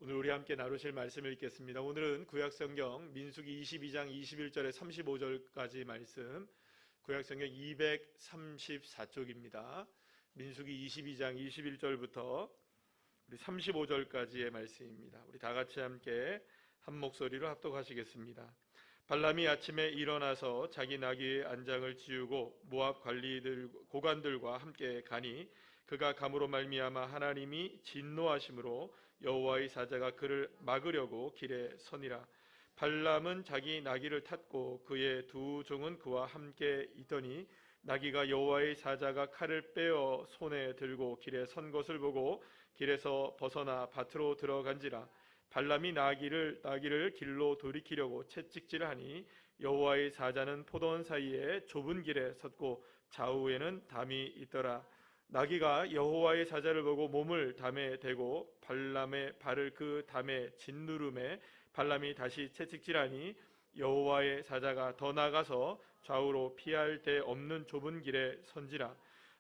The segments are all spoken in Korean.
오늘 우리 함께 나누실 말씀을 읽겠습니다. 오늘은 구약성경 민수기 22장 21절에 35절까지 말씀, 구약성경 234쪽입니다. 민수기 22장 21절부터 우리 35절까지의 말씀입니다. 우리 다 같이 함께 한 목소리로 합독하시겠습니다. 발람이 아침에 일어나서 자기 나귀의 안장을 지우고 모압 고관들과 함께 가니 그가 감으로 말미암아 하나님이 진노하심으로 여호와의 사자가 그를 막으려고 길에 서니라. 발람은 자기 나귀를 탔고 그의 두 종은 그와 함께 있더니 나귀가 여호와의 사자가 칼을 빼어 손에 들고 길에 선 것을 보고 길에서 벗어나 밭으로 들어간지라. 발람이 나귀를 길로 돌이키려고 채찍질하니 여호와의 사자는 포도원 사이에 좁은 길에 섰고 좌우에는 담이 있더라. 나귀가 여호와의 사자를 보고 몸을 담에 대고 발람의 발을 그 담에 짓누름에 발람이 다시 채찍질하니 여호와의 사자가 더 나가서 좌우로 피할 데 없는 좁은 길에 선지라.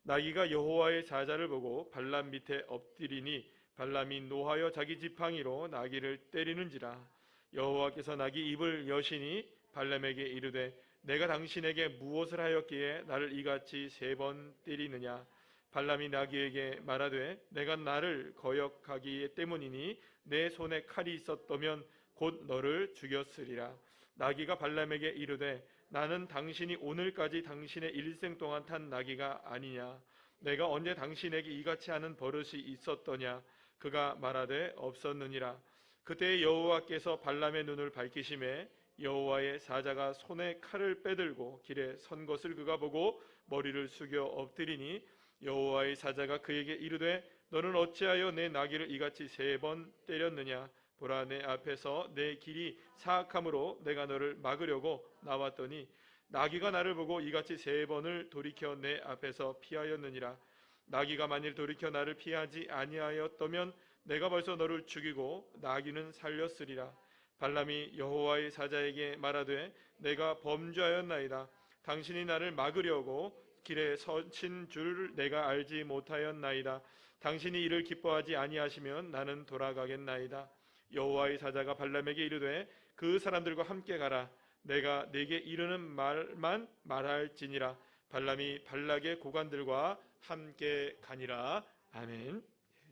나귀가 여호와의 사자를 보고 발람 밑에 엎드리니 발람이 노하여 자기 지팡이로 나귀를 때리는지라. 여호와께서 나귀 입을 여시니 발람에게 이르되 내가 당신에게 무엇을 하였기에 나를 이같이 3번 때리느냐. 발람이 나귀에게 말하되 내가 나를 거역하기 때문이니 내 손에 칼이 있었다면 곧 너를 죽였으리라. 나귀가 발람에게 이르되 나는 당신이 오늘까지 당신의 일생 동안 탄 나귀가 아니냐. 내가 언제 당신에게 이같이 하는 버릇이 있었더냐. 그가 말하되 없었느니라. 그때 여호와께서 발람의 눈을 밝히심에 여호와의 사자가 손에 칼을 빼들고 길에 선 것을 그가 보고 머리를 숙여 엎드리니 여호와의 사자가 그에게 이르되 너는 어찌하여 내 나귀를 이같이 3번 때렸느냐. 보라, 내 앞에서 내 길이 사악함으로 내가 너를 막으려고 나왔더니 나귀가 나를 보고 이같이 3번을 돌이켜 내 앞에서 피하였느니라. 나귀가 만일 돌이켜 나를 피하지 아니하였다면 내가 벌써 너를 죽이고 나귀는 살렸으리라. 발람이 여호와의 사자에게 말하되 내가 범죄하였나이다. 당신이 나를 막으려고 길에 서친 줄 내가 알지 못하였나이다. 당신이 이를 기뻐하지 아니하시면 나는 돌아가겠나이다. 여호와의 사자가 발람에게 이르되 그 사람들과 함께 가라. 내가 네게 이르는 말만 말할지니라. 발람이 발락의 고관들과 함께 가니라. 아멘.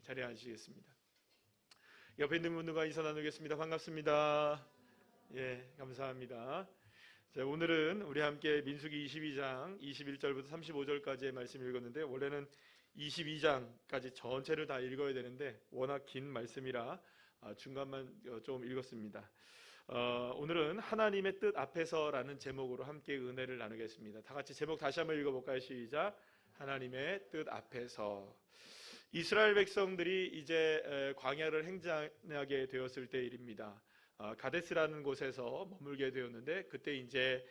자리에 앉으시겠습니다. 옆에 있는 분들과 인사 나누겠습니다. 반갑습니다. 예, 감사합니다. 자, 오늘은 우리 함께 민수기 22장 21절부터 35절까지의 말씀을 읽었는데 원래는 22장까지 전체를 다 읽어야 되는데 워낙 긴 말씀이라 중간만 좀 읽었습니다. 오늘은 하나님의 뜻 앞에서라는 제목으로 함께 은혜를 나누겠습니다. 다 같이 제목 다시 한번 읽어볼까요? 시작. 하나님의 뜻 앞에서. 이스라엘 백성들이 이제 광야를 행진하게 되었을 때 일입니다. 가데스라는 곳에서 머물게 되었는데 그때 이제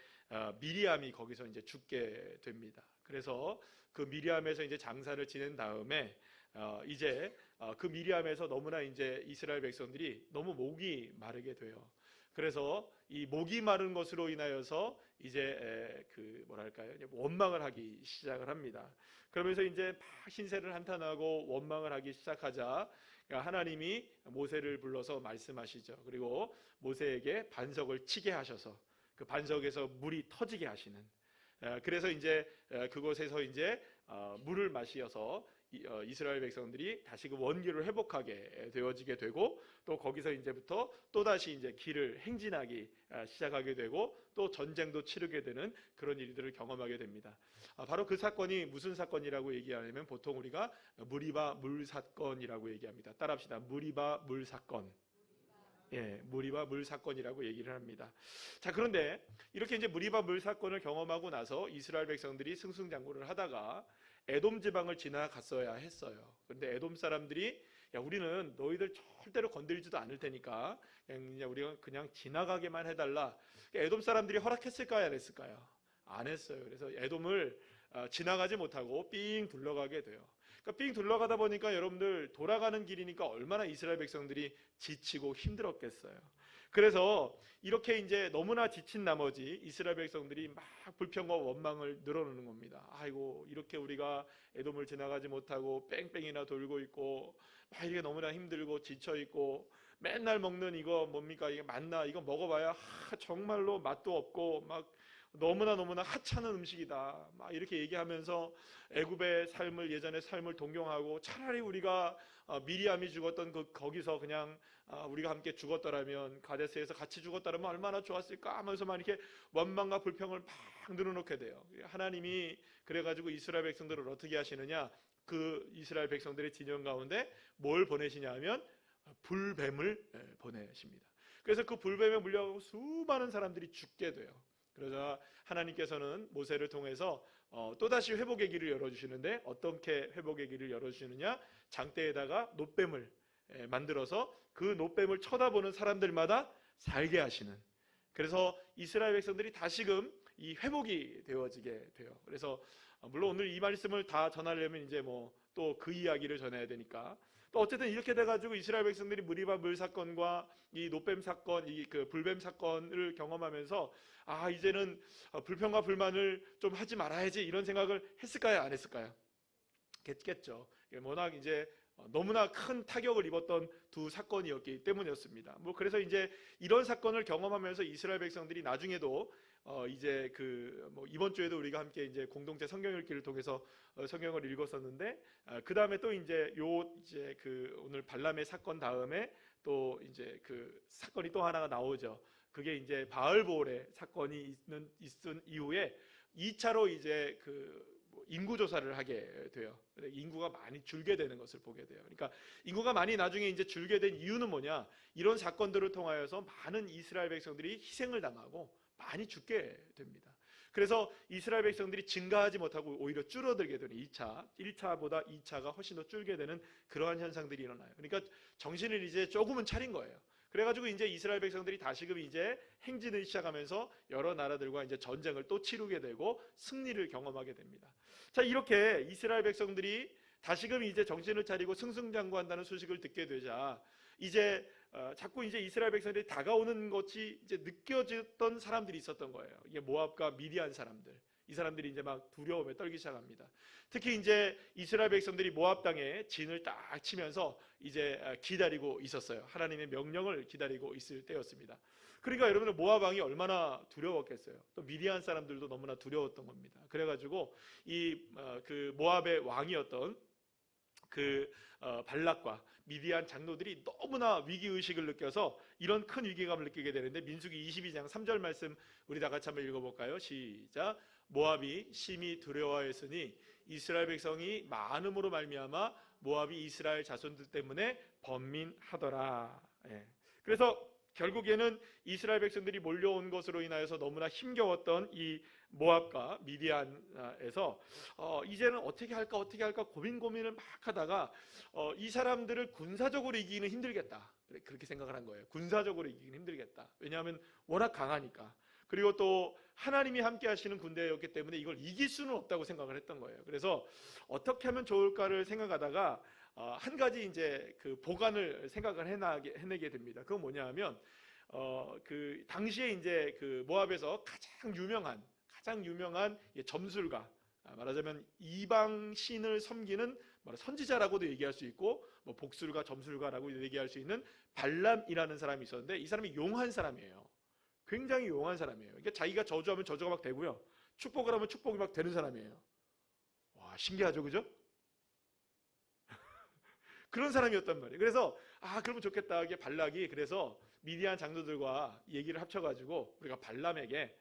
미리암이 거기서 이제 죽게 됩니다. 그래서 그 미리암에서 이제 장사를 지낸 다음에 이제 그 미리암에서 너무나 이제 이스라엘 백성들이 너무 목이 마르게 돼요. 그래서 이 목이 마른 것으로 인하여서 이제 그 뭐랄까요, 원망을 하기 시작을 합니다. 그러면서 이제 막 신세를 한탄하고 원망을 하기 시작하자 하나님이 모세를 불러서 말씀하시죠. 그리고 모세에게 반석을 치게 하셔서 그 반석에서 물이 터지게 하시는. 그래서 이제 그곳에서 이제 물을 마시어서 이스라엘 백성들이 다시 그 원기를 회복하게 되어지게 되고 또 거기서 이제부터 또 다시 이제 길을 행진하기 시작하게 되고 또 전쟁도 치르게 되는 그런 일들을 경험하게 됩니다. 바로 그 사건이 무슨 사건이라고 얘기하냐면 보통 우리가 무리바 물 사건이라고 얘기합니다. 따라합시다. 무리바 물 사건. 예, 무리바 물 사건이라고 얘기를 합니다. 자, 그런데 이렇게 이제 무리바 물 사건을 경험하고 나서 이스라엘 백성들이 승승장구를 하다가 에돔 지방을 지나갔어야 했어요. 그런데 에돔 사람들이 야, 우리는 너희들 절대로 건드리지도 않을 테니까 우리가 그냥 지나가게만 해달라. 에돔 사람들이 허락했을까요? 안 했을까요? 안 했어요. 그래서 에돔을 지나가지 못하고 삥 둘러가게 돼요. 그러니까 삥 둘러가다 보니까 여러분들 돌아가는 길이니까 얼마나 이스라엘 백성들이 지치고 힘들었겠어요. 그래서 이렇게 이제 너무나 지친 나머지 이스라엘 백성들이 막 불평과 원망을 늘어놓는 겁니다. 아이고, 이렇게 우리가 에돔을 지나가지 못하고 뺑뺑이나 돌고 있고 막 이게 너무나 힘들고 지쳐 있고 맨날 먹는 이거 뭡니까, 이게 맞나, 이거 먹어봐야 정말로 맛도 없고 막 너무나 하찮은 음식이다, 막 이렇게 얘기하면서 애굽의 삶을, 예전의 삶을 동경하고 차라리 우리가 미리암이 죽었던 거기서 그냥 우리가 함께 죽었더라면, 가데스에서 같이 죽었더라면 얼마나 좋았을까 하면서만 이렇게 원망과 불평을 막 늘어놓게 돼요. 하나님이 그래가지고 이스라엘 백성들을 어떻게 하시느냐, 그 이스라엘 백성들의 진영 가운데 뭘 보내시냐 하면 불뱀을 보내십니다. 그래서 그 불뱀에 물려가고 수많은 사람들이 죽게 돼요. 그러자 하나님께서는 모세를 통해서 또다시 회복의 길을 열어주시는데, 어떻게 회복의 길을 열어주시느냐, 장대에다가 놋뱀을 만들어서 그 놋뱀을 쳐다보는 사람들마다 살게 하시는, 그래서 이스라엘 백성들이 다시금 이 회복이 되어지게 돼요. 그래서 물론 오늘 이 말씀을 다 전하려면 이제 뭐 또 그 이야기를 전해야 되니까, 또 어쨌든 이렇게 돼가지고 이스라엘 백성들이 무리바 물 사건과 이 놋뱀 사건, 이 그 불뱀 사건을 경험하면서 이제는 불평과 불만을 좀 하지 말아야지, 이런 생각을 했을까요, 안 했을까요? 했겠죠. 워낙 이제 너무나 큰 타격을 입었던 두 사건이었기 때문이었습니다. 뭐 그래서 이제 이런 사건을 경험하면서 이스라엘 백성들이 나중에도 이제 뭐 이번 주에도 우리가 함께 이제 공동체 성경 읽기를 통해서 성경을 읽었었는데, 그 다음에 또 이제 오늘 발람의 사건 다음에 또 이제 그 사건이 또 하나가 나오죠. 그게 이제 바알보올의 사건이 있은 이후에 2차로 이제 인구 조사를 하게 돼요. 인구가 많이 줄게 되는 것을 보게 돼요. 그러니까 인구가 많이 나중에 이제 줄게 된 이유는 뭐냐? 이런 사건들을 통하여서 많은 이스라엘 백성들이 희생을 당하고 많이 죽게 됩니다. 그래서 이스라엘 백성들이 증가하지 못하고 오히려 줄어들게 되는 1차보다 2차가 훨씬 더 줄게 되는 그러한 현상들이 일어나요. 그러니까 정신을 이제 조금은 차린 거예요. 그래가지고 이제 이스라엘 백성들이 다시금 이제 행진을 시작하면서 여러 나라들과 이제 전쟁을 또 치르게 되고 승리를 경험하게 됩니다. 자, 이렇게 이스라엘 백성들이 다시금 이제 정신을 차리고 승승장구한다는 소식을 듣게 되자, 이제 자꾸 이제 이스라엘 백성들이 다가오는 것이 이제 느껴졌던 사람들이 있었던 거예요. 이게 모압과 미디안 사람들. 이 사람들이 이제 막 두려움에 떨기 시작합니다. 특히 이제 이스라엘 백성들이 모압 땅에 진을 딱 치면서 이제 기다리고 있었어요. 하나님의 명령을 기다리고 있을 때였습니다. 그러니까 여러분들, 모압 왕이 얼마나 두려웠겠어요. 또 미디안 사람들도 너무나 두려웠던 겁니다. 그래가지고 그 모압의 왕이었던 발락과 미디안 장로들이 너무나 위기의식을 느껴서 이런 큰 위기감을 느끼게 되는데, 민수기 22장 3절 말씀 우리 다 같이 한번 읽어볼까요? 시작. 모압이 심히 두려워하였으니 이스라엘 백성이 많음으로 말미암아 모압이 이스라엘 자손들 때문에 번민하더라. 그래서 결국에는 이스라엘 백성들이 몰려온 것으로 인하여서 너무나 힘겨웠던 이 모압과 미디안에서 이제는 어떻게 할까 고민을 막 하다가 이 사람들을 군사적으로 이기기는 힘들겠다, 그렇게 생각을 한 거예요. 군사적으로 이기기는 힘들겠다. 왜냐하면 워낙 강하니까. 그리고 또 하나님이 함께 하시는 군대였기 때문에 이걸 이길 수는 없다고 생각을 했던 거예요. 그래서 어떻게 하면 좋을까를 생각하다가 한 가지 이제 그 보관을 생각을 해내게 됩니다. 그건 뭐냐 하면 그 당시에 이제 그 모압에서 가장 유명한 점술가, 말하자면 이방 신을 섬기는 선지자라고도 얘기할 수 있고, 뭐 복술가, 점술가라고 얘기할 수 있는 발람이라는 사람이 있었는데, 이 사람이 용한 사람이에요. 굉장히 용한 사람이에요. 그러니까 자기가 저주하면 저주가 막 되고요, 축복을 하면 축복이 막 되는 사람이에요. 와, 신기하죠, 그죠? 그런 사람이었단 말이에요. 그래서 그러면 좋겠다. 이게 발락이 그래서 미디안 장로들과 얘기를 합쳐가지고 우리가 발람에게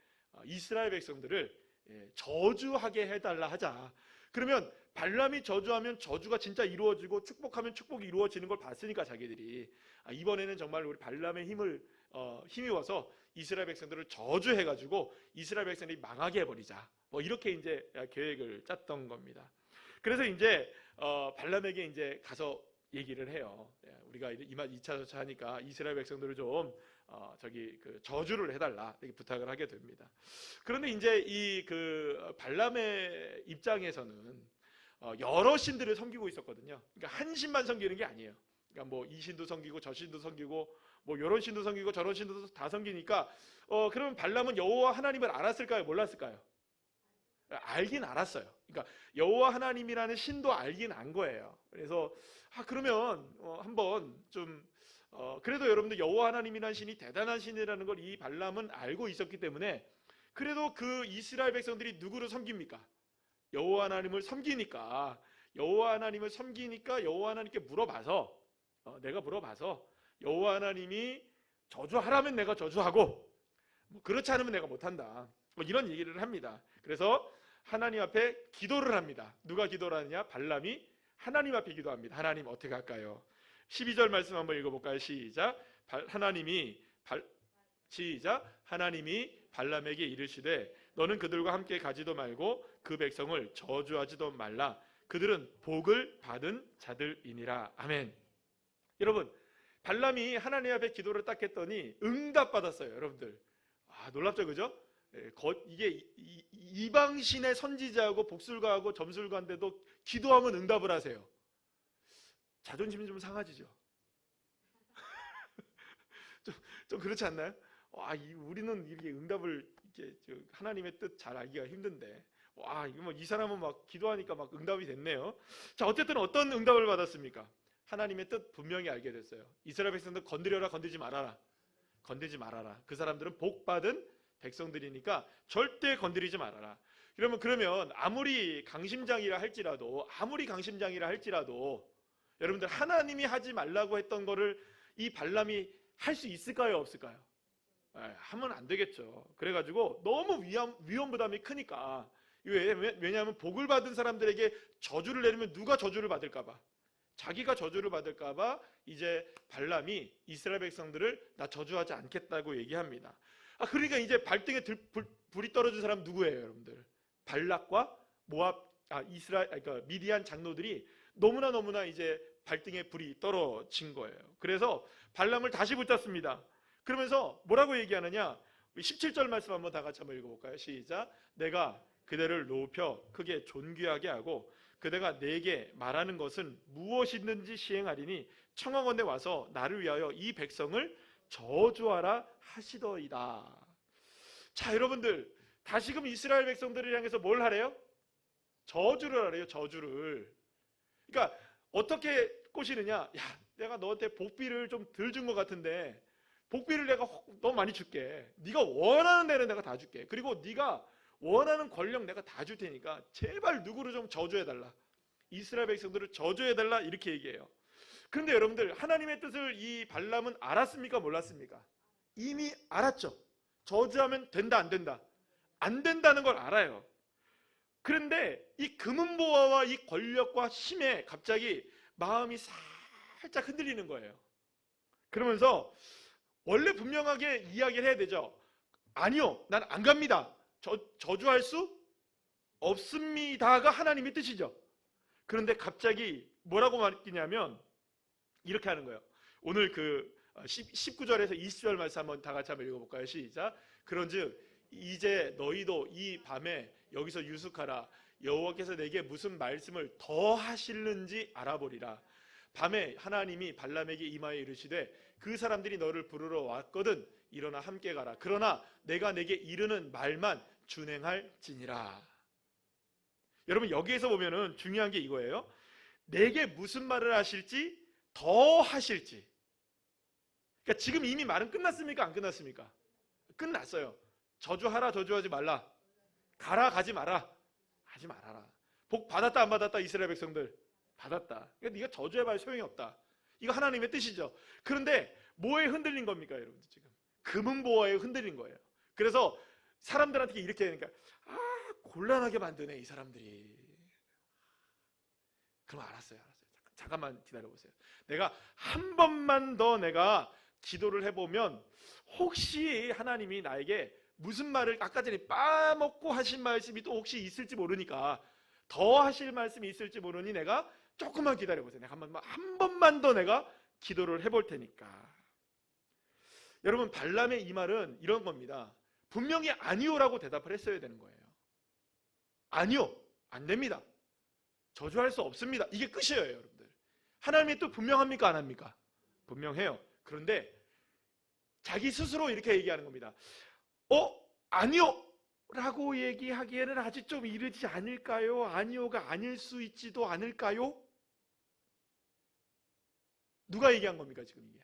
이스라엘 백성들을 저주하게 해달라 하자. 그러면 발람이 저주하면 저주가 진짜 이루어지고 축복하면 축복이 이루어지는 걸 봤으니까 자기들이 이번에는 정말 우리 발람의 힘입어서 이스라엘 백성들을 저주해가지고 이스라엘 백성들이 망하게 해버리자. 뭐 이렇게 이제 계획을 짰던 겁니다. 그래서 이제 발람에게 이제 가서 얘기를 해요. 우리가 2차 저차 하니까 이스라엘 백성들을 좀 저주를 해달라, 이렇게 부탁을 하게 됩니다. 그런데 이제 이 발람의 입장에서는 여러 신들을 섬기고 있었거든요. 그러니까 한 신만 섬기는 게 아니에요. 그러니까 뭐 이 신도 섬기고 저 신도 섬기고 뭐 이런 신도 섬기고 저런 신도 다 섬기니까 그러면 발람은 여호와 하나님을 알았을까요? 몰랐을까요? 알긴 알았어요. 그러니까 여호와 하나님이라는 신도 알긴 안 거예요. 그래서 그러면 한번 좀 그래도 여러분들 여호와 하나님이라는 신이 대단한 신이라는 걸 이 발람은 알고 있었기 때문에 그래도 그 이스라엘 백성들이 누구를 섬깁니까? 여호와 하나님을 섬기니까 여호와 하나님께 물어봐서 내가 물어봐서 여호와 하나님이 저주하라면 내가 저주하고 뭐 그렇지 않으면 내가 못한다. 뭐 이런 얘기를 합니다. 그래서 하나님 앞에 기도를 합니다. 누가 기도를 하느냐? 발람이 하나님 앞에 기도합니다. 하나님 어떻게 할까요? 12절 말씀 한번 읽어볼까요? 시작. 하나님이 발람에게 이르시되 너는 그들과 함께 가지도 말고 그 백성을 저주하지도 말라. 그들은 복을 받은 자들이니라. 아멘. 여러분, 발람이 하나님 앞에 기도를 딱 했더니 응답받았어요. 여러분들 놀랍죠, 그죠? 이게 이방신의 선지자하고 복술가하고 점술가인데도 기도하면 응답을 하세요. 자존심이 좀 상하지죠. 좀 그렇지 않나요? 우리는 이렇게 응답을 이렇게 하나님의 뜻 잘 알기가 힘든데, 이거 뭐 이 사람은 막 기도하니까 막 응답이 됐네요. 자, 어쨌든 어떤 응답을 받았습니까? 하나님의 뜻 분명히 알게 됐어요. 이스라엘 백성들 건드려라, 건드리지 말아라. 건드리지 말아라. 그 사람들은 복 받은 백성들이니까 절대 건드리지 말아라. 그러면 아무리 강심장이라 할지라도 여러분들 하나님이 하지 말라고 했던 거를 이 발람이 할 수 있을까요, 없을까요? 하면 안 되겠죠. 그래가지고 너무 위험 부담이 크니까. 왜냐하면 복을 받은 사람들에게 저주를 내리면 누가 저주를 받을까봐, 자기가 저주를 받을까봐 이제 발람이 이스라엘 백성들을 나 저주하지 않겠다고 얘기합니다. 그러니까 이제 발등에 불이 떨어진 사람 누구예요, 여러분들? 발락과 그러니까 미디안 장로들이 너무나 이제 발등에 불이 떨어진 거예요. 그래서 발람을 다시 붙잡습니다. 그러면서 뭐라고 얘기하느냐? 17절 말씀 한번 다 같이 한번 읽어볼까요? 시작. 내가 그대를 높여 크게 존귀하게 하고 그대가 내게 말하는 것은 무엇이든지 시행하리니 청하건대 와서 나를 위하여 이 백성을 저주하라 하시더이다. 자, 여러분들 다시금 이스라엘 백성들을 향해서 뭘 하래요? 저주를 하래요. 저주를. 그러니까 어떻게 꼬시느냐? 내가 너한테 복비를 좀 덜 준 것 같은데 복비를 내가 너무 많이 줄게. 네가 원하는 데는 내가 다 줄게. 그리고 네가 원하는 권력 내가 다 줄 테니까 제발 누구를 좀 저주해달라. 이스라엘 백성들을 저주해달라. 이렇게 얘기해요. 그런데 여러분들 하나님의 뜻을 이 발람은 알았습니까? 몰랐습니까? 이미 알았죠. 저주하면 된다, 안 된다? 안 된다는 걸 알아요. 그런데 이 금은보화와 이 권력과 힘에 갑자기 마음이 살짝 흔들리는 거예요. 그러면서 원래 분명하게 이야기를 해야 되죠. 아니요, 난 안 갑니다. 저주할 수 없습니다가 하나님의 뜻이죠. 그런데 갑자기 뭐라고 말했냐면 이렇게 하는 거예요. 오늘 19절에서 20절 말씀 한번 다 같이 한번 읽어볼까요? 시작. 그런즉 이제 너희도 이 밤에 여기서 유숙하라. 여호와께서 내게 무슨 말씀을 더 하실는지 알아보리라. 밤에 하나님이 발람에게 임하여 이르시되 그 사람들이 너를 부르러 왔거든 일어나 함께 가라. 그러나 내가 내게 이르는 말만 준행할지니라. 여러분 여기에서 보면은 중요한 게 이거예요. 내게 무슨 말을 하실지 더 하실지. 그러니까 지금 이미 말은 끝났습니까? 안 끝났습니까? 끝났어요. 저주하라, 저주하지 말라. 가라, 가지 마라. 하지 말아라. 복 받았다, 안 받았다? 이스라엘 백성들 받았다. 그러니까 네가 저주해봐야 소용이 없다. 이거 하나님의 뜻이죠. 그런데 뭐에 흔들린 겁니까, 여러분들? 지금 금은보화에 흔들린 거예요. 그래서 사람들한테 이렇게 하니까 곤란하게 만드네 이 사람들이. 그럼 알았어요. 잠깐만 기다려보세요. 내가 한 번만 더 내가 기도를 해보면 혹시 하나님이 나에게 무슨 말을 아까 전에 빠먹고 하신 말씀이 또 혹시 있을지 모르니까 더 하실 말씀이 있을지 모르니 내가 조금만 기다려보세요. 내가 한 번만 더 내가 기도를 해볼 테니까. 여러분 발람의 이 말은 이런 겁니다. 분명히 아니오라고 대답을 했어야 되는 거예요. 아니요, 안 됩니다. 저주할 수 없습니다. 이게 끝이에요, 여러분들. 하나님의 뜻 분명합니까? 안 합니까? 분명해요. 그런데 자기 스스로 이렇게 얘기하는 겁니다. 아니요 라고 얘기하기에는 아직 좀 이르지 않을까요? 아니요가 아닐 수 있지도 않을까요? 누가 얘기한 겁니까 지금 이게?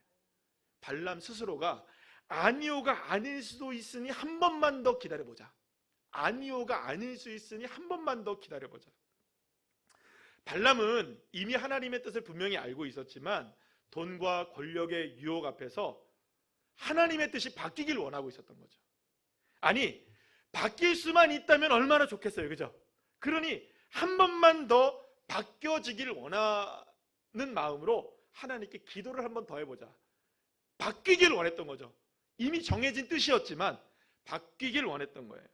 발람 스스로가 아니요가 아닐 수도 있으니 한 번만 더 기다려보자. 아니요가 아닐 수 있으니 한 번만 더 기다려보자. 발람은 이미 하나님의 뜻을 분명히 알고 있었지만 돈과 권력의 유혹 앞에서 하나님의 뜻이 바뀌길 원하고 있었던 거죠. 아니, 바뀔 수만 있다면 얼마나 좋겠어요, 그죠? 그러니 한 번만 더 바뀌어지기를 원하는 마음으로 하나님께 기도를 한 번 더 해보자. 바뀌기를 원했던 거죠. 이미 정해진 뜻이었지만 바뀌길 원했던 거예요.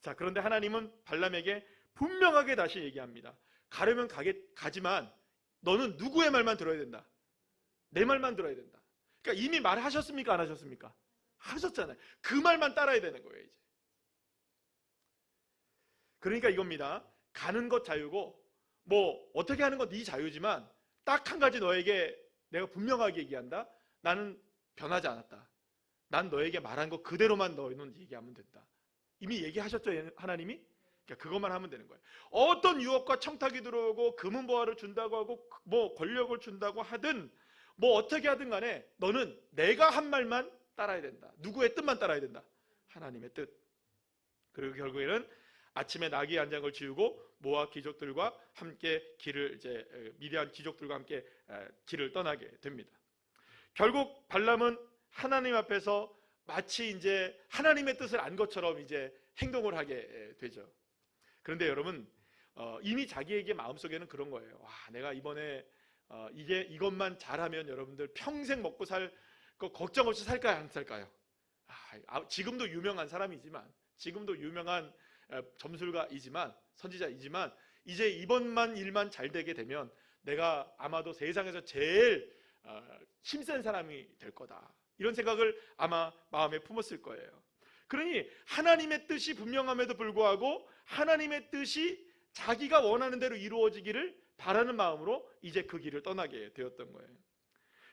자, 그런데 하나님은 발람에게 분명하게 다시 얘기합니다. 가려면 가지만 너는 누구의 말만 들어야 된다. 내 말만 들어야 된다. 그러니까 이미 말하셨습니까? 안 하셨습니까? 하셨잖아요. 그 말만 따라야 되는 거예요, 이제. 그러니까 이겁니다. 가는 것 자유고 뭐 어떻게 하는 건 네 자유지만 딱 한 가지 너에게 내가 분명하게 얘기한다. 나는 변하지 않았다. 난 너에게 말한 거 그대로만 너희는 얘기하면 된다. 이미 얘기하셨죠, 하나님이? 그러니까 그것만 하면 되는 거예요. 어떤 유혹과 청탁이 들어오고 금은보화를 준다고 하고 뭐 권력을 준다고 하든 뭐 어떻게 하든 간에 너는 내가 한 말만 따라야 된다. 누구의 뜻만 따라야 된다. 하나님의 뜻. 그리고 결국에는 아침에 나귀 한 장을 지우고 모압 귀족들과 함께 길을 이제 미디안 귀족들과 함께 길을 떠나게 됩니다. 결국 발람은 하나님 앞에서 마치 이제 하나님의 뜻을 안 것처럼 이제 행동을 하게 되죠. 그런데 여러분 이미 자기에게 마음속에는 그런 거예요. 와, 내가 이번에 이것만 잘하면 여러분들 평생 먹고 살 거 걱정 없이 살까요, 안 살까요? 지금도 유명한 사람이지만, 지금도 유명한 점술가이지만, 선지자이지만 이제 이번만 일만 잘 되게 되면 내가 아마도 세상에서 제일 힘센 사람이 될 거다. 이런 생각을 아마 마음에 품었을 거예요. 그러니 하나님의 뜻이 분명함에도 불구하고 하나님의 뜻이 자기가 원하는 대로 이루어지기를 바라는 마음으로 이제 그 길을 떠나게 되었던 거예요.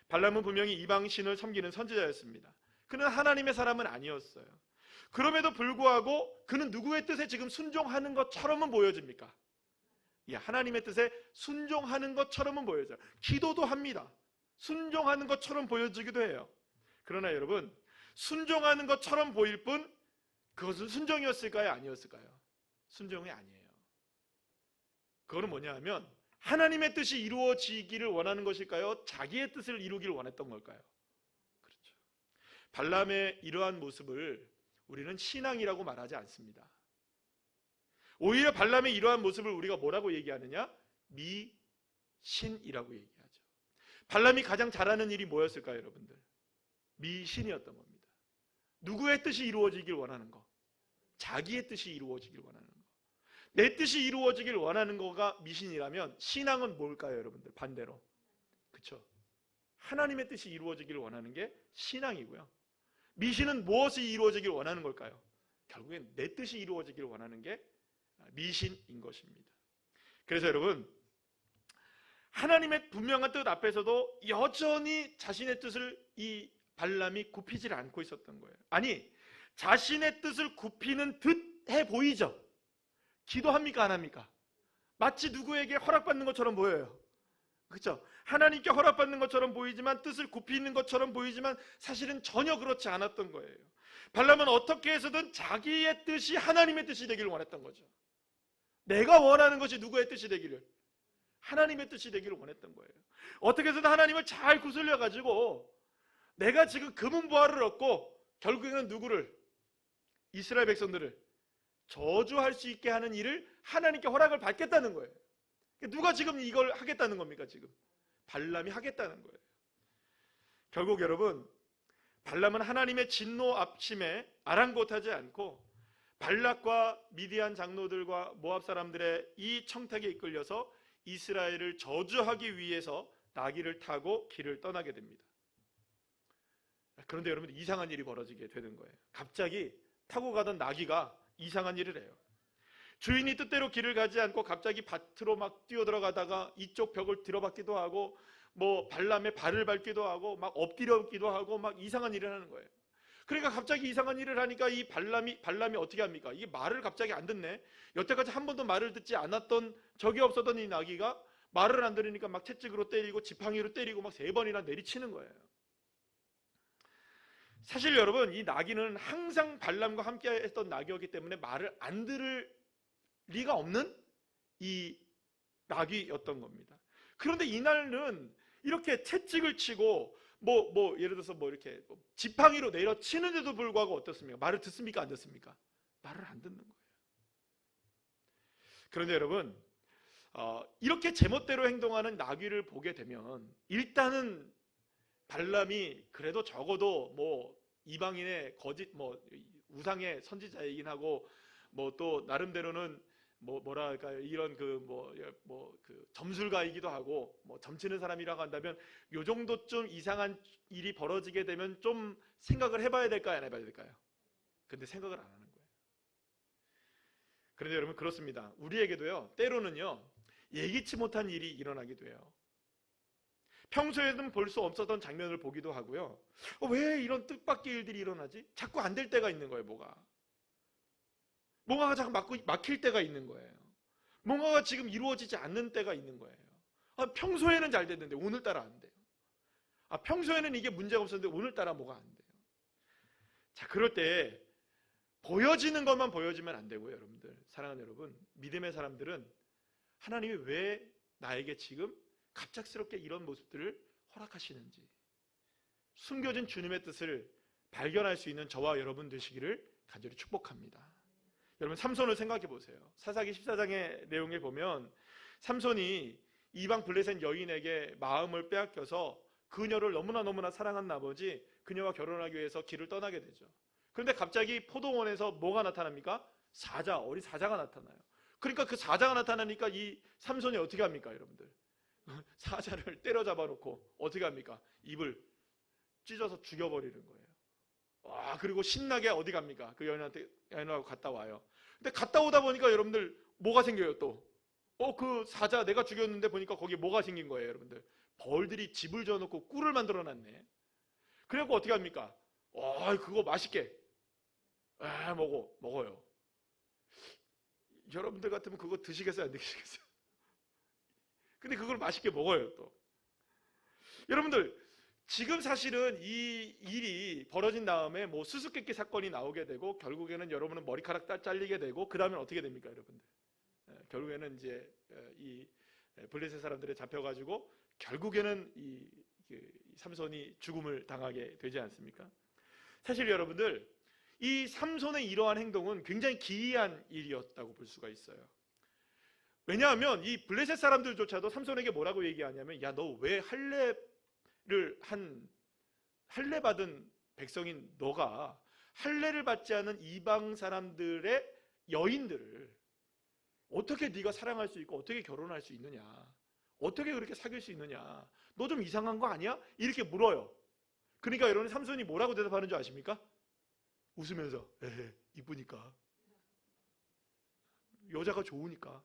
발람은 분명히 이방신을 섬기는 선지자였습니다. 그는 하나님의 사람은 아니었어요. 그럼에도 불구하고 그는 누구의 뜻에 지금 순종하는 것처럼은 보여집니까? 하나님의 뜻에 순종하는 것처럼은 보여져요. 기도도 합니다. 순종하는 것처럼 보여지기도 해요. 그러나 여러분, 순종하는 것처럼 보일 뿐 그것은 순종이었을까요? 아니었을까요? 순종이 아니에요. 그거는 뭐냐 하면 하나님의 뜻이 이루어지기를 원하는 것일까요? 자기의 뜻을 이루기를 원했던 걸까요? 그렇죠. 발람의 이러한 모습을 우리는 신앙이라고 말하지 않습니다. 오히려 발람의 이러한 모습을 우리가 뭐라고 얘기하느냐? 미신이라고 얘기하죠. 발람이 가장 잘하는 일이 뭐였을까요, 여러분들? 미신이었던 겁니다. 누구의 뜻이 이루어지길 원하는 거? 자기의 뜻이 이루어지길 원하는 거. 내 뜻이 이루어지길 원하는 거가 미신이라면 신앙은 뭘까요, 여러분들? 반대로. 그렇죠? 하나님의 뜻이 이루어지길 원하는 게 신앙이고요. 미신은 무엇이 이루어지길 원하는 걸까요? 결국엔 내 뜻이 이루어지길 원하는 게 미신인 것입니다. 그래서 여러분, 하나님의 분명한 뜻 앞에서도 여전히 자신의 뜻을 이 발람이 굽히질 않고 있었던 거예요. 아니, 자신의 뜻을 굽히는 듯 해 보이죠? 기도합니까, 안 합니까? 마치 누구에게 허락받는 것처럼 보여요. 그렇죠? 하나님께 허락받는 것처럼 보이지만, 뜻을 굽히는 것처럼 보이지만 사실은 전혀 그렇지 않았던 거예요. 발람은 어떻게 해서든 자기의 뜻이 하나님의 뜻이 되기를 원했던 거죠. 내가 원하는 것이 누구의 뜻이 되기를? 하나님의 뜻이 되기를 원했던 거예요. 어떻게 해서든 하나님을 잘 구슬려 가지고 내가 지금 금은보화를 얻고 결국에는 누구를? 이스라엘 백성들을 저주할 수 있게 하는 일을 하나님께 허락을 받겠다는 거예요. 누가 지금 이걸 하겠다는 겁니까? 지금 발람이 하겠다는 거예요. 결국 여러분, 발람은 하나님의 진노 앞심에 아랑곳하지 않고 발락과 미디안 장로들과 모압 사람들의 이 청탁에 이끌려서 이스라엘을 저주하기 위해서 나귀를 타고 길을 떠나게 됩니다. 그런데 여러분, 이상한 일이 벌어지게 되는 거예요. 갑자기 타고 가던 나귀가 이상한 일을 해요. 주인이 뜻대로 길을 가지 않고 갑자기 밭으로 막 뛰어들어가다가 이쪽 벽을 들어받기도 하고 뭐 발람에 발을 밟기도 하고 막 엎드려기도 하고 막 이상한 일을 하는 거예요. 그러니까 갑자기 이상한 일을 하니까 이 발람이 어떻게 합니까? 이게 말을 갑자기 안 듣네. 여태까지 한 번도 말을 듣지 않았던, 적이 없었던 이 나귀가 말을 안 들으니까 막 채찍으로 때리고 지팡이로 때리고 막 3번이나 내리치는 거예요. 사실 여러분, 이 나귀는 항상 발람과 함께 했던 나귀였기 때문에 말을 안 들을 리가 없는 이 나귀였던 겁니다. 그런데 이날은 이렇게 채찍을 치고 예를 들어서 이렇게 지팡이로 내려치는데도 불구하고 어떻습니까? 말을 듣습니까? 안 듣습니까? 말을 안 듣는 거예요. 그런데 여러분, 이렇게 제멋대로 행동하는 나귀를 보게 되면 일단은 발람이 그래도 적어도 이방인의 거짓 우상의 선지자이긴 하고 또 나름대로는 뭐랄까요, 이런 그 점술가이기도 하고 점치는 사람이라고 한다면 요 정도쯤 이상한 일이 벌어지게 되면 좀 생각을 해봐야 될까요, 안 해봐야 될까요? 근데 생각을 안 하는 거예요. 그런데 여러분, 그렇습니다. 우리에게도요, 때로는요, 예기치 못한 일이 일어나기도 해요. 평소에는 볼 수 없었던 장면을 보기도 하고요. 왜 이런 뜻밖의 일들이 일어나지? 자꾸 안 될 때가 있는 거예요. 뭔가가 자꾸 막힐 때가 있는 거예요. 뭔가가 지금 이루어지지 않는 때가 있는 거예요. 평소에는 잘 됐는데 오늘따라 안 돼요. 평소에는 이게 문제가 없었는데 오늘따라 뭐가 안 돼요. 자, 그럴 때 보여지는 것만 보여지면 안 되고요. 여러분들, 사랑하는 여러분, 믿음의 사람들은 하나님이 왜 나에게 지금 갑작스럽게 이런 모습들을 허락하시는지 숨겨진 주님의 뜻을 발견할 수 있는 저와 여러분 되시기를 간절히 축복합니다. 여러분, 삼손을 생각해 보세요. 사사기 14장의 내용에 보면 삼손이 이방 블레셋 여인에게 마음을 빼앗겨서 그녀를 너무나 사랑한 나머지 그녀와 결혼하기 위해서 길을 떠나게 되죠. 그런데 갑자기 포도원에서 뭐가 나타납니까? 어린 사자가 나타나요. 그러니까 그 사자가 나타나니까 이 삼손이 어떻게 합니까, 여러분들? 사자를 때려잡아 놓고 어떻게 합니까? 입을 찢어서 죽여버리는 거예요. 그리고 신나게 어디 갑니까? 그 여인하고 갔다 와요. 근데 갔다 오다 보니까 여러분들 뭐가 생겨요 또? 그 사자 내가 죽였는데 보니까 거기에 뭐가 생긴 거예요, 여러분들? 벌들이 집을 지어놓고 꿀을 만들어 놨네. 그래갖고 어떻게 합니까? 그거 맛있게 먹어요. 여러분들 같으면 그거 드시겠어요, 안 드시겠어요? 근데 그걸 맛있게 먹어요 또. 여러분들, 지금 사실은 이 일이 벌어진 다음에 수수께끼 사건이 나오게 되고 결국에는 여러분은 머리카락 잘리게 되고 그 다음에 어떻게 됩니까, 여러분들? 결국에는 이제 이 블레셋 사람들에 잡혀가지고 결국에는 이 삼손이 죽음을 당하게 되지 않습니까? 사실 여러분들, 이 삼손의 이러한 행동은 굉장히 기이한 일이었다고 볼 수가 있어요. 왜냐하면 이 블레셋 사람들조차도 삼손에게 뭐라고 얘기하냐면, 야, 너 왜 할례 받은 백성인 너가 할례를 받지 않은 이방 사람들의 여인들을 어떻게 네가 사랑할 수 있고 어떻게 결혼할 수 있느냐, 어떻게 그렇게 사귈 수 있느냐, 너 좀 이상한 거 아니야? 이렇게 물어요. 그러니까 여러분, 삼손이 뭐라고 대답하는 줄 아십니까? 웃으면서 이쁘니까, 여자가 좋으니까,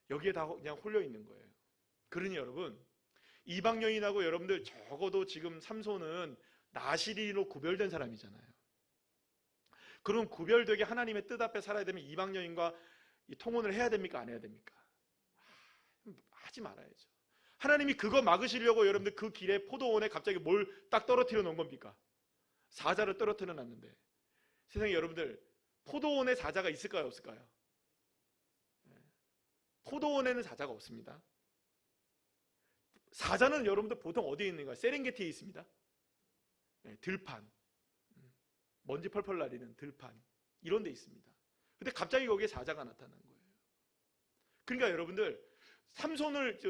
여기에 다 그냥 홀려 있는 거예요. 그러니 여러분, 이방 여인하고 여러분들 적어도 지금 삼손은 나시린으로 구별된 사람이잖아요. 그럼 구별되게 하나님의 뜻 앞에 살아야 되면 이방 여인과 통혼을 해야 됩니까, 안 해야 됩니까? 하지 말아야죠. 하나님이 그거 막으시려고 여러분들 그 길에 포도원에 갑자기 뭘 딱 떨어뜨려 놓은 겁니까? 사자를 떨어뜨려 놨는데, 세상에 여러분들, 포도원에 사자가 있을까요, 없을까요? 포도원에는 사자가 없습니다. 사자는 여러분들 보통 어디에 있는가요? 세렝게티에 있습니다. 들판, 먼지 펄펄 나리는 들판, 이런 데 있습니다. 근데 갑자기 거기에 사자가 나타난 거예요. 그러니까 여러분들, 삼손을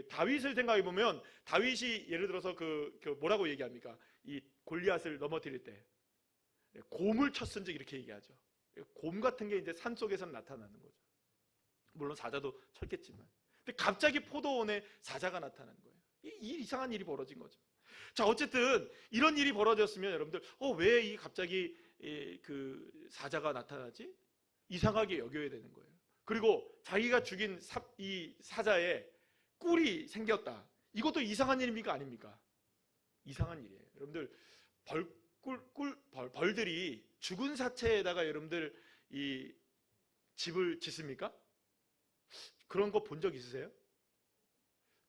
다윗을 생각해 보면, 다윗이 예를 들어서 그 뭐라고 얘기합니까? 이 골리앗을 넘어뜨릴 때 곰을 쳤은지 이렇게 얘기하죠. 곰 같은 게 이제 산 속에서 나타나는 거죠. 물론 사자도 쳤겠지만. 근데 갑자기 포도원에 사자가 나타난 거예요. 이상한 일이 벌어진 거죠. 자, 어쨌든 이런 일이 벌어졌으면 여러분들, 왜 이 갑자기 그 사자가 나타나지? 이상하게 여겨야 되는 거예요. 그리고 자기가 죽인 이 사자에 꿀이 생겼다. 이것도 이상한 일입니까? 아닙니까? 이상한 일이에요. 여러분들 벌들이 죽은 사체에다가 여러분들 이 집을 짓습니까? 그런 거 본 적 있으세요?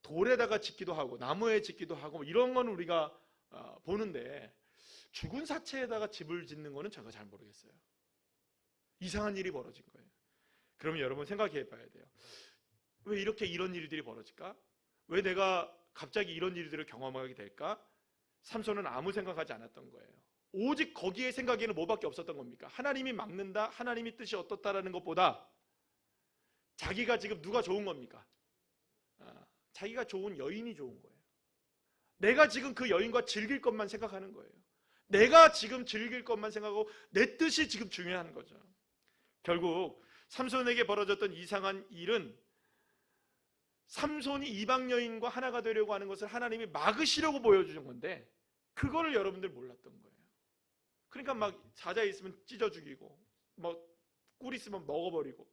돌에다가 짓기도 하고 나무에 짓기도 하고 이런 건 우리가 보는데 죽은 사체에다가 집을 짓는 거는 제가 잘 모르겠어요. 이상한 일이 벌어진 거예요. 그러면 여러분 생각해 봐야 돼요. 왜 이렇게 이런 일들이 벌어질까? 왜 내가 갑자기 이런 일들을 경험하게 될까? 삼손은 아무 생각하지 않았던 거예요. 오직 거기에 생각에는 뭐밖에 없었던 겁니까? 하나님이 막는다, 하나님이 뜻이 어떻다라는 것보다 자기가 지금 누가 좋은 겁니까? 자기가 좋은 여인이 좋은 거예요. 내가 지금 그 여인과 즐길 것만 생각하는 거예요. 내가 지금 즐길 것만 생각하고 내 뜻이 지금 중요한 거죠. 결국 삼손에게 벌어졌던 이상한 일은 삼손이 이방 여인과 하나가 되려고 하는 것을 하나님이 막으시려고 보여주는 건데 그거를 여러분들 몰랐던 거예요. 그러니까 막 사자 있으면 찢어 죽이고 뭐 꿀 있으면 먹어버리고.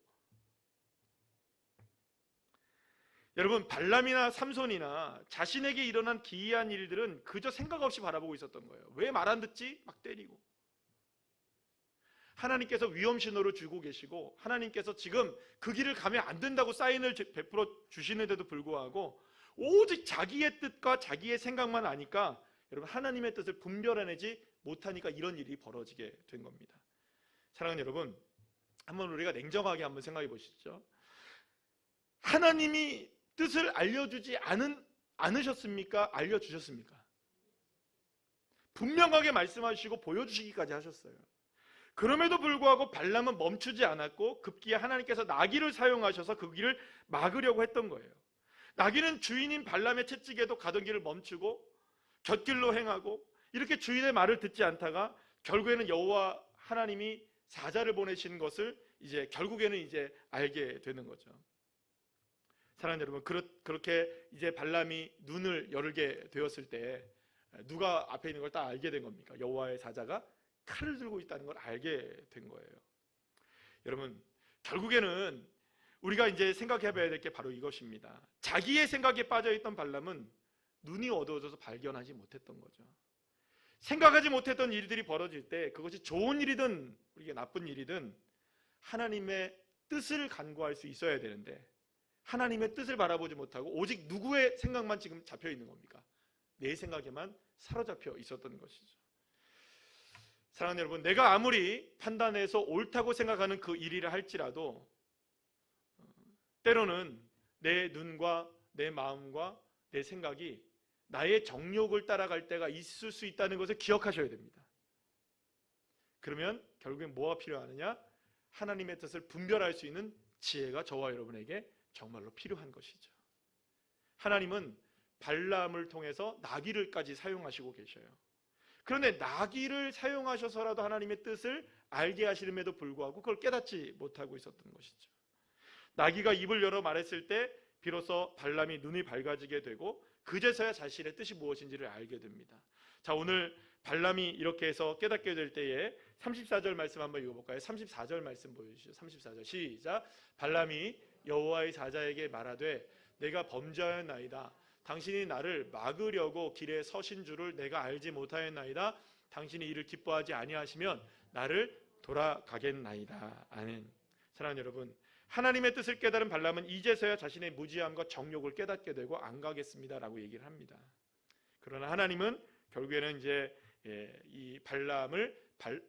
여러분 발람이나 삼손이나 자신에게 일어난 기이한 일들은 그저 생각 없이 바라보고 있었던 거예요. 왜 말 안 듣지? 막 때리고. 하나님께서 위험 신호를 주고 계시고 하나님께서 지금 그 길을 가면 안 된다고 사인을 베풀어 주시는데도 불구하고 오직 자기의 뜻과 자기의 생각만 아니까 여러분 하나님의 뜻을 분별해내지 못하니까 이런 일이 벌어지게 된 겁니다. 사랑하는 여러분, 한번 우리가 냉정하게 한번 생각해 보시죠. 하나님이 뜻을 알려주지 않으셨습니까? 알려주셨습니까? 분명하게 말씀하시고 보여주시기까지 하셨어요. 그럼에도 불구하고 발람은 멈추지 않았고 급기야 하나님께서 나귀를 사용하셔서 그 길을 막으려고 했던 거예요. 나귀는 주인인 발람의 채찍에도 가던 길을 멈추고 곁길로 행하고 이렇게 주인의 말을 듣지 않다가 결국에는 여호와 하나님이 사자를 보내신 것을 이제 결국에는 이제 알게 되는 거죠. 사랑하는 여러분, 그렇게 이제 발람이 눈을 열게 되었을 때 누가 앞에 있는 걸 딱 알게 된 겁니까? 여호와의 사자가 칼을 들고 있다는 걸 알게 된 거예요. 여러분, 결국에는 우리가 이제 생각해 봐야 될 게 바로 이것입니다. 자기의 생각에 빠져있던 발람은 눈이 어두워져서 발견하지 못했던 거죠. 생각하지 못했던 일들이 벌어질 때 그것이 좋은 일이든 우리가 나쁜 일이든 하나님의 뜻을 간구할 수 있어야 되는데 하나님의 뜻을 바라보지 못하고 오직 누구의 생각만 지금 잡혀 있는 겁니까? 내 생각에만 사로잡혀 있었던 것이죠. 사랑하는 여러분, 내가 아무리 판단해서 옳다고 생각하는 그 일이라 할지라도 때로는 내 눈과 내 마음과 내 생각이 나의 정욕을 따라갈 때가 있을 수 있다는 것을 기억하셔야 됩니다. 그러면 결국엔 뭐가 필요하느냐? 하나님의 뜻을 분별할 수 있는 지혜가 저와 여러분에게 정말로 필요한 것이죠. 하나님은 발람을 통해서 나귀를까지 사용하시고 계셔요. 그런데 나귀를 사용하셔서라도 하나님의 뜻을 알게 하시름에도 불구하고 그걸 깨닫지 못하고 있었던 것이죠. 나귀가 입을 열어 말했을 때 비로소 발람이 눈이 밝아지게 되고 그제서야 자신의 뜻이 무엇인지를 알게 됩니다. 자, 오늘 발람이 이렇게 해서 깨닫게 될 때에 34절 말씀 한번 읽어볼까요? 34절 말씀 보여주시죠. 34절 시작. 발람이 여호와의 사자에게 말하되 내가 범죄하였나이다. 당신이 나를 막으려고 길에 서신 줄을 내가 알지 못하였나이다. 당신이 이를 기뻐하지 아니하시면 나를 돌아가겠나이다. 아멘. 사랑하는 여러분, 하나님의 뜻을 깨달은 발람은 이제서야 자신의 무지함과 정욕을 깨닫게 되고 안 가겠습니다라고 얘기를 합니다. 그러나 하나님은 결국에는 이제 이 발람을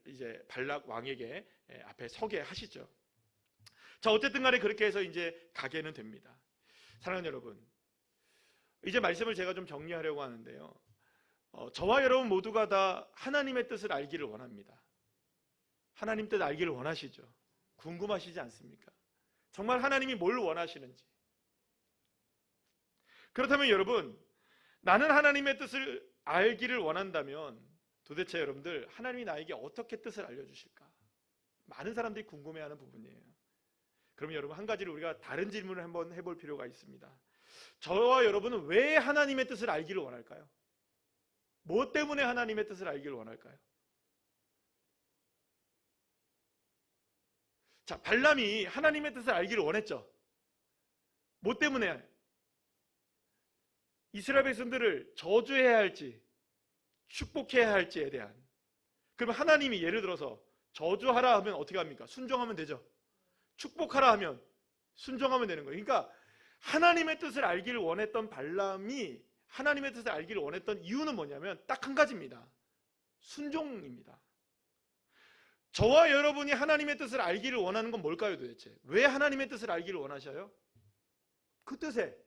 이제 발락 왕에게 앞에 서게 하시죠. 자, 어쨌든 간에 그렇게 해서 이제 가게는 됩니다. 사랑하는 여러분, 이제 말씀을 제가 좀 정리하려고 하는데요. 저와 여러분 모두가 다 하나님의 뜻을 알기를 원합니다. 하나님 뜻 알기를 원하시죠. 궁금하시지 않습니까? 정말 하나님이 뭘 원하시는지. 그렇다면 여러분, 나는 하나님의 뜻을 알기를 원한다면 도대체 여러분들 하나님이 나에게 어떻게 뜻을 알려주실까? 많은 사람들이 궁금해하는 부분이에요. 그러면 여러분, 한 가지를 우리가 다른 질문을 한번 해볼 필요가 있습니다. 저와 여러분은 왜 하나님의 뜻을 알기를 원할까요? 무엇 때문에 하나님의 뜻을 알기를 원할까요? 자, 발람이 하나님의 뜻을 알기를 원했죠. 뭐 때문에? 이스라엘 백성들을 저주해야 할지 축복해야 할지에 대한. 그러면 하나님이 예를 들어서 저주하라 하면 어떻게 합니까? 순종하면 되죠. 축복하라 하면 순종하면 되는 거예요. 그러니까 하나님의 뜻을 알기를 원했던 발람이 하나님의 뜻을 알기를 원했던 이유는 뭐냐면 딱 한 가지입니다. 순종입니다. 저와 여러분이 하나님의 뜻을 알기를 원하는 건 뭘까요 도대체? 왜 하나님의 뜻을 알기를 원하셔요? 그 뜻에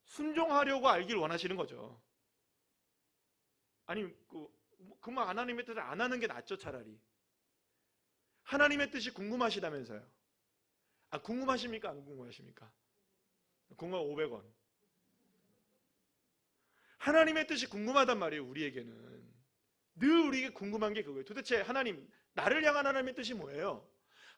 순종하려고 알기를 원하시는 거죠. 아니 그만 하나님의 뜻을 안 하는 게 낫죠. 차라리 하나님의 뜻이 궁금하시다면서요. 궁금하십니까? 안 궁금하십니까? 궁금하면 500원. 하나님의 뜻이 궁금하단 말이에요. 우리에게는 늘 우리에게 궁금한 게 그거예요. 도대체 하나님, 나를 향한 하나님의 뜻이 뭐예요?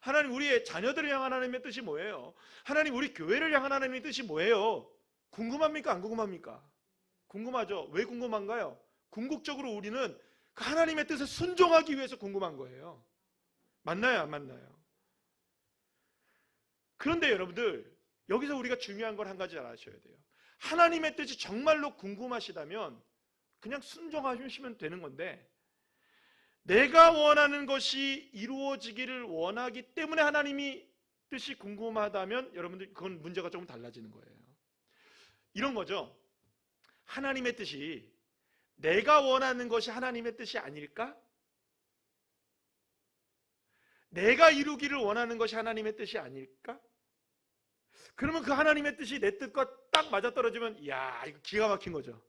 하나님, 우리의 자녀들을 향한 하나님의 뜻이 뭐예요? 하나님, 우리 교회를 향한 하나님의 뜻이 뭐예요? 궁금합니까? 안 궁금합니까? 궁금하죠. 왜 궁금한가요? 궁극적으로 우리는 그 하나님의 뜻에 순종하기 위해서 궁금한 거예요. 맞나요? 안 맞나요? 그런데 여러분들, 여기서 우리가 중요한 걸 한 가지 알아셔야 돼요. 하나님의 뜻이 정말로 궁금하시다면 그냥 순종하시면 되는 건데, 내가 원하는 것이 이루어지기를 원하기 때문에 하나님이 뜻이 궁금하다면 여러분들 그건 문제가 조금 달라지는 거예요. 이런 거죠. 하나님의 뜻이 내가 원하는 것이 하나님의 뜻이 아닐까? 내가 이루기를 원하는 것이 하나님의 뜻이 아닐까? 그러면 그 하나님의 뜻이 내 뜻과 딱 맞아떨어지면 이야, 이거 기가 막힌 거죠.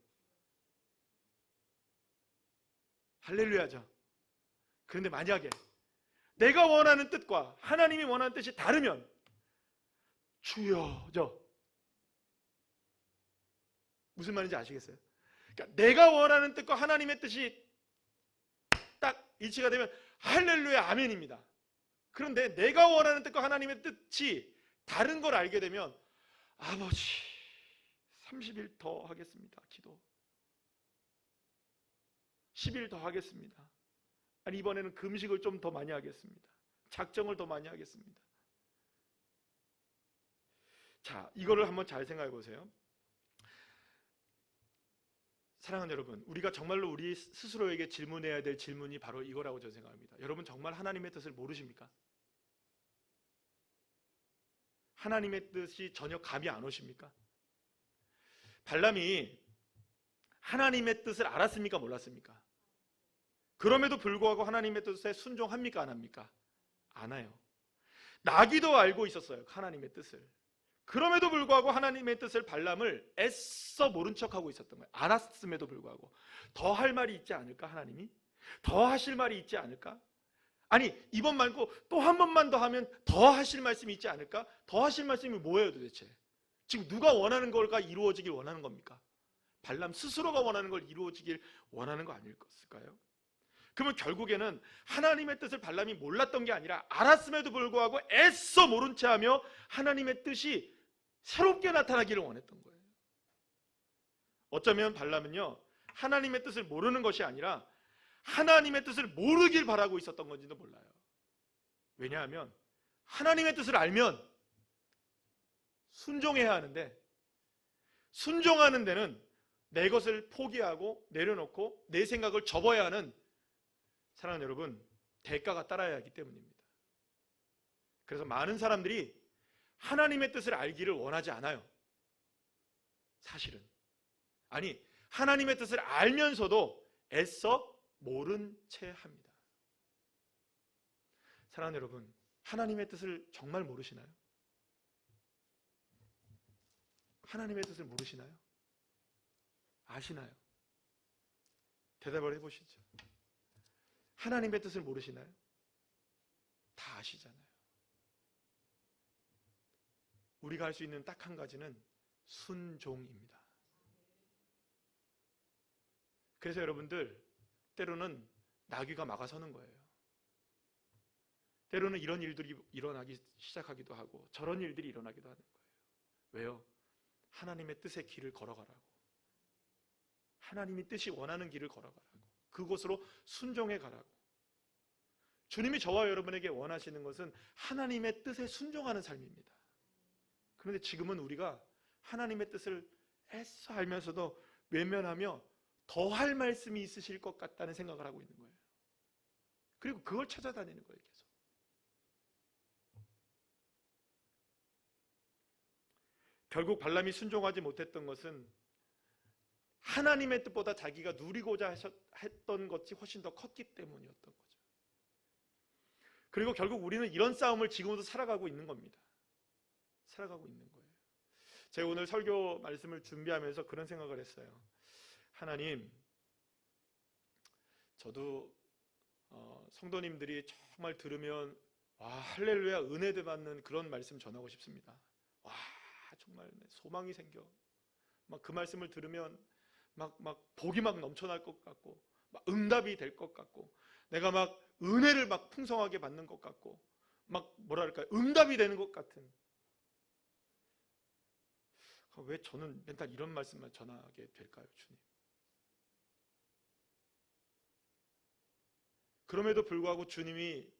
할렐루야죠. 그런데 만약에 내가 원하는 뜻과 하나님이 원하는 뜻이 다르면 주여죠. 무슨 말인지 아시겠어요? 그러니까 내가 원하는 뜻과 하나님의 뜻이 딱 일치가 되면 할렐루야 아멘입니다. 그런데 내가 원하는 뜻과 하나님의 뜻이 다른 걸 알게 되면 아버지 30일 더 하겠습니다. 기도 10일 더 하겠습니다. 아니 이번에는 금식을 좀 더 많이 하겠습니다. 작정을 더 많이 하겠습니다. 자, 이거를 한번 잘 생각해 보세요. 사랑하는 여러분, 우리가 정말로 우리 스스로에게 질문해야 될 질문이 바로 이거라고 저는 생각합니다. 여러분 정말 하나님의 뜻을 모르십니까? 하나님의 뜻이 전혀 감이 안 오십니까? 발람이 하나님의 뜻을 알았습니까? 몰랐습니까? 그럼에도 불구하고 하나님의 뜻에 순종합니까? 안 합니까? 안 해요. 나귀도 알고 있었어요. 하나님의 뜻을. 그럼에도 불구하고 하나님의 뜻을 발람을 애써 모른 척하고 있었던 거예요. 알았음에도 불구하고. 더 할 말이 있지 않을까? 하나님이? 더 하실 말이 있지 않을까? 아니 이번 말고 또 한 번만 더 하면 더 하실 말씀이 있지 않을까? 더 하실 말씀이 뭐예요 도대체? 지금 누가 원하는 걸까 이루어지길 원하는 겁니까? 발람 스스로가 원하는 걸 이루어지길 원하는 거 아닐까요? 그러면 결국에는 하나님의 뜻을 발람이 몰랐던 게 아니라 알았음에도 불구하고 애써 모른 채 하며 하나님의 뜻이 새롭게 나타나기를 원했던 거예요. 어쩌면 발람은요 하나님의 뜻을 모르는 것이 아니라 하나님의 뜻을 모르길 바라고 있었던 건지도 몰라요. 왜냐하면 하나님의 뜻을 알면 순종해야 하는데 순종하는 데는 내 것을 포기하고 내려놓고 내 생각을 접어야 하는, 사랑하는 여러분, 대가가 따라야 하기 때문입니다. 그래서 많은 사람들이 하나님의 뜻을 알기를 원하지 않아요. 사실은. 아니 하나님의 뜻을 알면서도 애써 모른 채 합니다. 사랑하는 여러분, 하나님의 뜻을 정말 모르시나요? 하나님의 뜻을 모르시나요? 아시나요? 대답을 해보시죠. 하나님의 뜻을 모르시나요? 다 아시잖아요. 우리가 할 수 있는 딱 한 가지는 순종입니다. 그래서 여러분들 때로는 나귀가 막아서는 거예요. 때로는 이런 일들이 일어나기 시작하기도 하고 저런 일들이 일어나기도 하는 거예요. 왜요? 하나님의 뜻의 길을 걸어가라고. 하나님이 뜻이 원하는 길을 걸어가라고. 그곳으로 순종해 가라고. 주님이 저와 여러분에게 원하시는 것은 하나님의 뜻에 순종하는 삶입니다. 그런데 지금은 우리가 하나님의 뜻을 애써 알면서도 외면하며 더할 말씀이 있으실 것 같다는 생각을 하고 있는 거예요. 그리고 그걸 찾아다니는 거예요, 계속. 결국 발람이 순종하지 못했던 것은 하나님의 뜻보다 자기가 누리고자 했던 것이 훨씬 더 컸기 때문이었던 거죠. 그리고 결국 우리는 이런 싸움을 지금도 살아가고 있는 겁니다. 살아가고 있는 거예요. 제가 오늘 설교 말씀을 준비하면서 그런 생각을 했어요. 하나님, 저도 성도님들이 정말 들으면 와, 할렐루야, 은혜 받는 그런 말씀 전하고 싶습니다. 와, 정말 소망이 생겨. 막 그 말씀을 들으면 막 복이 막 넘쳐날 것 같고, 막 응답이 될 것 같고, 내가 막 은혜를 막 풍성하게 받는 것 같고, 막 뭐랄까, 응답이 되는 것 같은. 왜 저는 맨날 이런 말씀만 전하게 될까요, 주님? 그럼에도 불구하고 주님이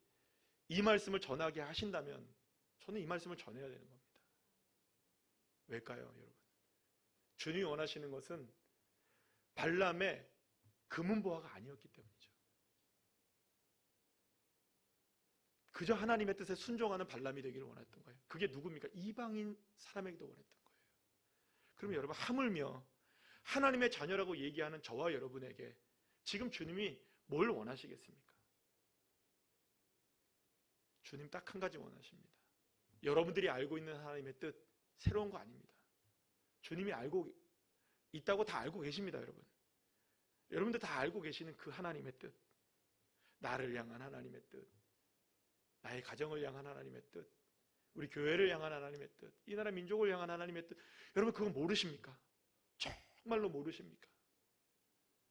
이 말씀을 전하게 하신다면 저는 이 말씀을 전해야 되는 겁니다. 왜일까요, 여러분? 주님이 원하시는 것은 발람의 금은보화가 아니었기 때문이죠. 그저 하나님의 뜻에 순종하는 발람이 되기를 원했던 거예요. 그게 누굽니까? 이방인 사람에게도 원했던 거예요. 그러면 여러분, 하물며 하나님의 자녀라고 얘기하는 저와 여러분에게 지금 주님이 뭘 원하시겠습니까? 주님 딱 한 가지 원하십니다. 여러분들이 알고 있는 하나님의 뜻, 새로운 거 아닙니다. 주님이 알고 있다고 다 알고 계십니다, 여러분. 여러분들 다 알고 계시는 그 하나님의 뜻, 나를 향한 하나님의 뜻, 나의 가정을 향한 하나님의 뜻, 우리 교회를 향한 하나님의 뜻, 이 나라 민족을 향한 하나님의 뜻, 여러분 그거 모르십니까? 정말로 모르십니까?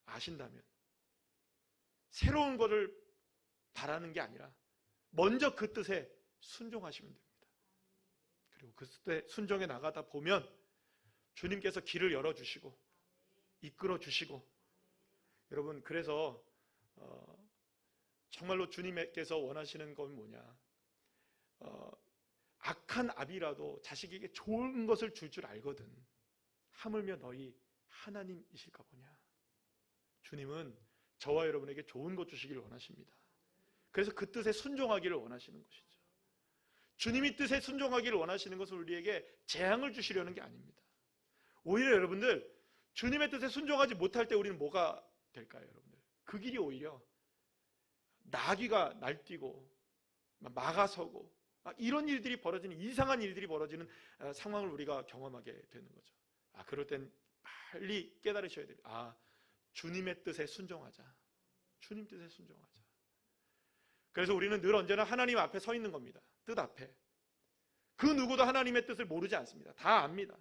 아신다면 새로운 것을 바라는 게 아니라 먼저 그 뜻에 순종하시면 됩니다. 그리고 그 뜻에 순종해 나가다 보면 주님께서 길을 열어주시고 이끌어 주시고, 여러분 그래서 정말로 주님께서 원하시는 건 뭐냐, 악한 아비라도 자식에게 좋은 것을 줄 줄 알거든. 하물며 너희 하나님이실까 보냐. 주님은 저와 여러분에게 좋은 것 주시기를 원하십니다. 그래서 그 뜻에 순종하기를 원하시는 것이죠. 주님이 뜻에 순종하기를 원하시는 것은 우리에게 재앙을 주시려는 게 아닙니다. 오히려 여러분들, 주님의 뜻에 순종하지 못할 때 우리는 뭐가 될까요, 여러분들? 그 길이 오히려 나귀가 날뛰고 막아서고 이런 일들이 벌어지는, 이상한 일들이 벌어지는 상황을 우리가 경험하게 되는 거죠. 그럴 땐 빨리 깨달으셔야 됩니다. 주님의 뜻에 순종하자. 주님 뜻에 순종하자. 그래서 우리는 늘 언제나 하나님 앞에 서 있는 겁니다. 뜻 앞에. 그 누구도 하나님의 뜻을 모르지 않습니다. 다 압니다.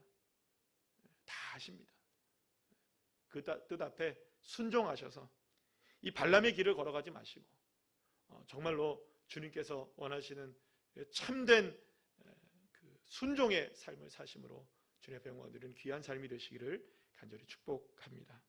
다 아십니다. 그 뜻 앞에 순종하셔서 이 발람의 길을 걸어가지 마시고 정말로 주님께서 원하시는 참된 그 순종의 삶을 사심으로 주님의 영광 드리는 귀한 삶이 되시기를 간절히 축복합니다.